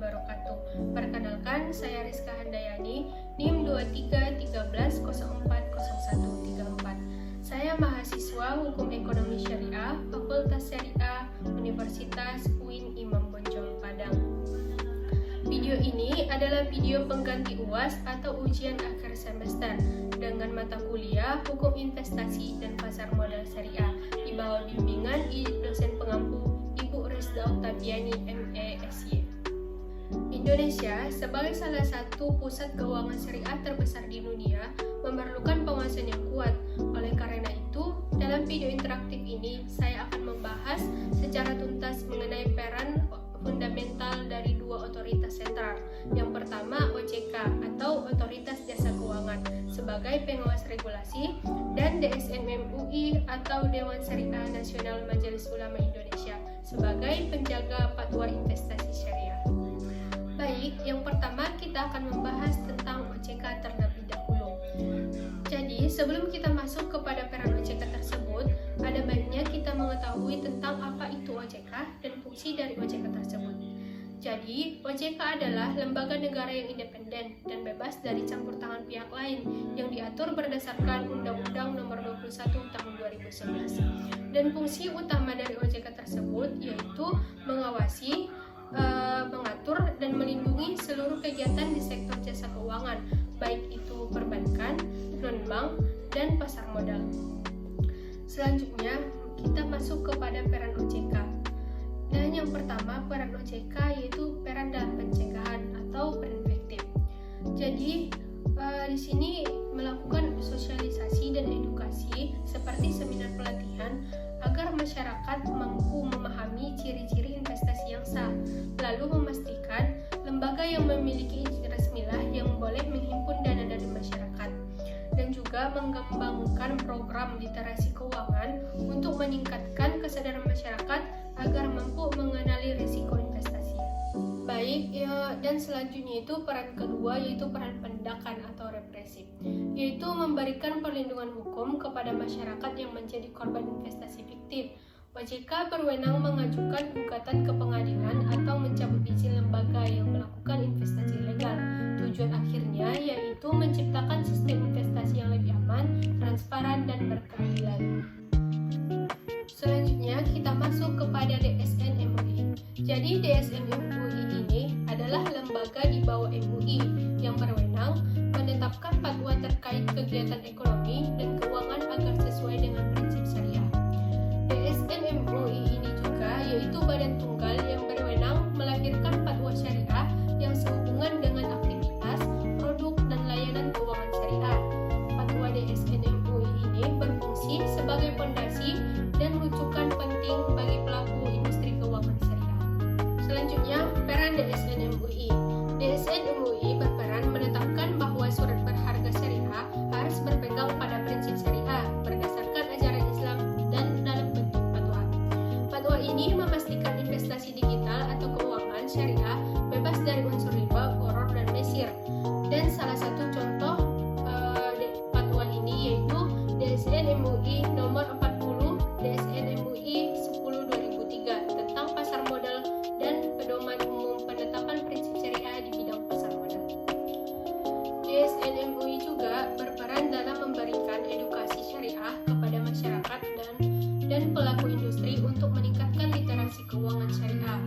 wabarakatuh. Perkenalkan, saya Rizka Handayani, NIM 2313040134. Saya mahasiswa Hukum Ekonomi Syariah, Fakultas Syariah, Universitas UIN Imam Bonjol, Padang. Video ini adalah video pengganti UAS atau ujian akhir semester dengan mata kuliah Hukum Investasi dan Pasar Modal Syariah di bawah bimbingan dosen pengampu Ibu Rizda Oktaviani MA.SY. Indonesia sebagai salah satu pusat keuangan syariah terbesar di dunia memerlukan pengawasan yang kuat. Oleh karena itu, dalam video interaktif ini saya akan membahas secara tuntas mengenai peran fundamental dari dua otoritas sentral. Yang pertama, OJK atau Otoritas Jasa Keuangan sebagai pengawas regulasi, dan DSN MUI atau Dewan Syariah Nasional Majelis Ulama Indonesia sebagai penjaga fatwa investasi syariah. Baik, yang pertama kita akan membahas tentang OJK terlebih dahulu. Jadi, sebelum kita masuk kepada peran OJK tersebut, ada baiknya kita mengetahui tentang apa itu OJK dan fungsi dari OJK tersebut. Jadi, OJK adalah lembaga negara yang independen dan bebas dari campur tangan pihak lain yang diatur berdasarkan Undang-Undang Nomor 21 Tahun 2011. Dan fungsi utama dari OJK tersebut yaitu mengawasi, mengatur dan melindungi seluruh kegiatan di sektor jasa keuangan, baik itu perbankan, non-bank, dan pasar modal. Selanjutnya, kita masuk kepada peran OJK. Dan yang pertama, peran OJK yaitu peran dalam pencegahan atau preventif. Jadi, di sini melakukan sosialisasi dan edukasi seperti seminar pelatihan agar masyarakat mampu memahami ciri-ciri investasi yang sah, lalu memastikan lembaga yang memiliki izin resmilah yang boleh menghimpun dana dari masyarakat, dan juga mengembangkan program literasi keuangan untuk meningkatkan kesadaran masyarakat agar mampu mengenali risiko investasi. Baik, dan selanjutnya itu peran kedua yaitu peran penindakan atau represif, yaitu memberikan perlindungan hukum kepada masyarakat yang menjadi korban investasi fiktif. OJK berwenang mengajukan gugatan ke pengadilan atau mencabut izin lembaga yang melakukan investasi ilegal. Tujuan akhirnya yaitu menciptakan sistem investasi yang lebih aman, transparan, dan berkeadilan. Selanjutnya kita masuk kepada DSN MUI. Jadi DSN MUI ini adalah lembaga di bawah MUI yang berwenang menetapkan fatwa terkait kegiatan ekonomi dan keuangan agar sesuai dengan prinsip syariah. DSN MUI ini juga yaitu badan tunggal yang berwenang melahirkan fatwa syariah yang sehubungan dengan aktivitas, produk, dan layanan keuangan syariah. Fatwa DSN MUI ini berfungsi sebagai fondasi dan rujukan penting bagi pelaku industri keuangan syariah. Selanjutnya, peran DSN MUI. DSN MUI berperan menetapkan bahwa surat berharga syariah harus berpegang pada prinsip syariah berdasarkan ajaran Islam dan dalam bentuk fatwa. Fatwa ini memastikan investasi digital atau keuangan syariah bebas dari unsur riba, gharar, dan mesir. Dan salah satu contoh fatwa ini yaitu DSN MUI nomor 40 DSN MUI 10/2003 tentang pasar modal dan pedoman umum penetapan prinsip syariah di bidang pasar modal. DSN MUI juga berperan dalam memberikan edukasi syariah kepada masyarakat dan pelaku industri untuk meningkatkan literasi keuangan syariah.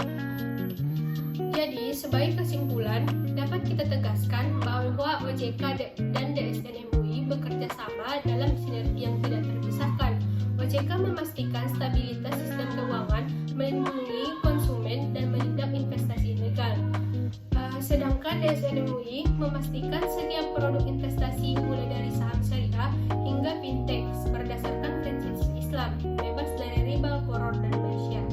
Jadi, sebagai kesimpulan, dapat kita tegaskan bahwa OJK dan DSN MUI bekerja sama dalam sinergi yang tidak terpisahkan. OJK memastikan stabilitas sistem keuangan, melindungi konsumen, dan menindak investasi ilegal. Sedangkan DSN MUI memastikan setiap produk investasi mulai dari saham syariah hingga fintech berdasarkan prinsip Islam, bebas dari riba, gharar, dan mesir.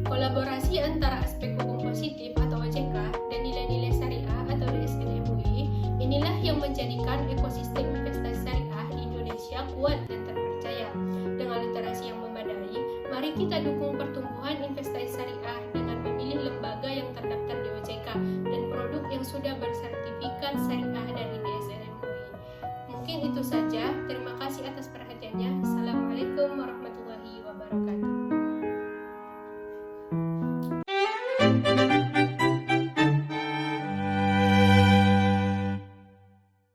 Kolaborasi antara aspek hukum positif atau OJK dan nilai-nilai syariah atau DSN MUI inilah yang menjadikan ekosistem investasi syariah di Indonesia kuat dan terpercaya. Dengan literasi yang memadai, mari kita dukung pertumbuhan investasi syariah dengan memilih lembaga yang terdaftar di OJK dan produk yang sudah bersertifikat syariah dari DSN MUI. Mungkin itu saja. Terima kasih atas perhatiannya. Assalamualaikum warahmatullahi wabarakatuh.